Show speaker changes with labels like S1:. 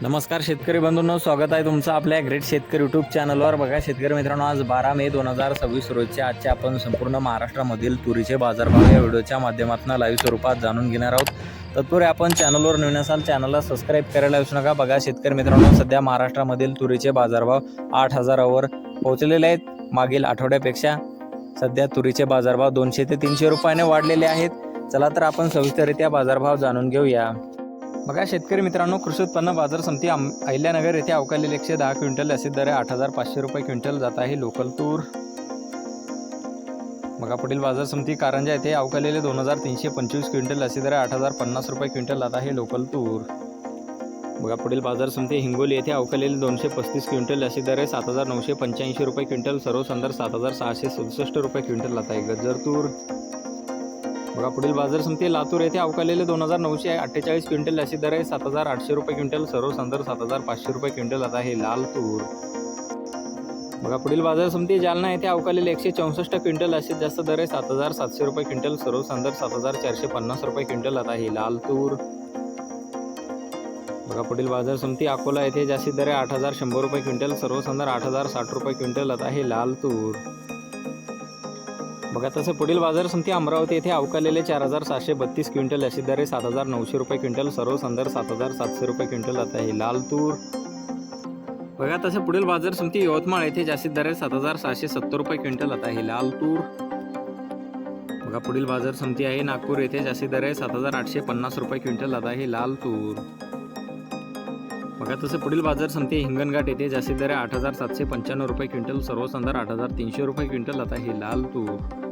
S1: नमस्कार शेतकरी बंधूंनो, स्वागत आहे तुमचं आपल्या ग्रेट शेतकरी यूट्यूब चॅनलवर। बघा शेतकरी मित्रांनो, आज 12 मे 2026 रोजचे आजचे आपण संपूर्ण महाराष्ट्रामधील तुरीचे बाजारभाव या व्हिडिओच्या माध्यमातून लाईव्ह स्वरूपात जाणून घेणार आहोत। तत्पूर्वी आपण चॅनलवर नवीन असाल चॅनलला सबस्क्राईब करायला विसरू नका। बघा शेतकरी मित्रांनो, सध्या महाराष्ट्रामधील तुरीचे बाजारभाव 8,000वर पोहोचलेले आहेत। मागील आठवड्यापेक्षा सध्या तुरीचे बाजारभाव 200 ते 300 रुपयाने वाढलेले आहेत। चला तर आपण सविस्तररित्या बाजारभाव जाणून घेऊया। बघा शेतकरी मित्रांनो, कृषी उत्पन्न बाजार समिती अहिल्यानगर येथे अवकालेले 110 क्विंटल असे दर 8,500 रुपये क्विंटल जात आहे लोकल तूर। बघा पुढील बाजार समिती कारंजा येथे अवकालेले 2,325 क्विंटल असे दर 8,050 रुपये क्विंटल जात आहे लोकल तूर। बघा पुढील बाजार समिती हिंगोली येथे अवकालेले 235 क्विंटल असे दर 7,985 रुपये क्विंटल, सर्वसाधारण 7,667 रुपये क्विंटल जात आहे गज्जर तूर। बघा पुढील बाजार समिती लातूर येथे अवकालेले 2,948 क्विंटल असे दर 7,800 रुपये क्विंटल, सर्वसाधारण 7,500 रुपये क्विंटल जात आहे लाल तूर। बघा पुढील बाजार समिती जालना येथे अवकालेले 164 क्विंटल असे जास्त दर 7,700 रुपये क्विंटल, सर्वसाधारण 7,450 रुपये क्विंटल जात आहे लाल तूर। बघा पुढील बाजार समिती अकोला येथे जास्तीत दर 8,100 रुपये क्विंटल, सर्वसाधारण 8,060 रुपये क्विंटल जात आहे लाल तूर। बघा तसे पुढील बाजार समिती अमरावती येथे अवकालेले 4,732 क्विंटल असे दर 7,900 रुपये क्विंटल, सर्वसाधारण 7,700 रुपये क्विंटल जात आहे लाल तूर। बघा तसे पुढील बाजार समिती यवतमाळ येथे जास्तीत दर 7,670 रुपये क्विंटल जात आहे लाल तूर। बघा पुढील बाजार समिती आहे नागपूर येथे जास्तीत दर 7,850 रुपये क्विंटल जात आहे लाल तूर। बघा तसे पुढील बाजार समिती हिंगणघाट येथे जास्तीत दर 8,795 रुपये क्विंटल, सर्वसाधारण 8,300 रुपये क्विंटल जात आहे लाल तूर।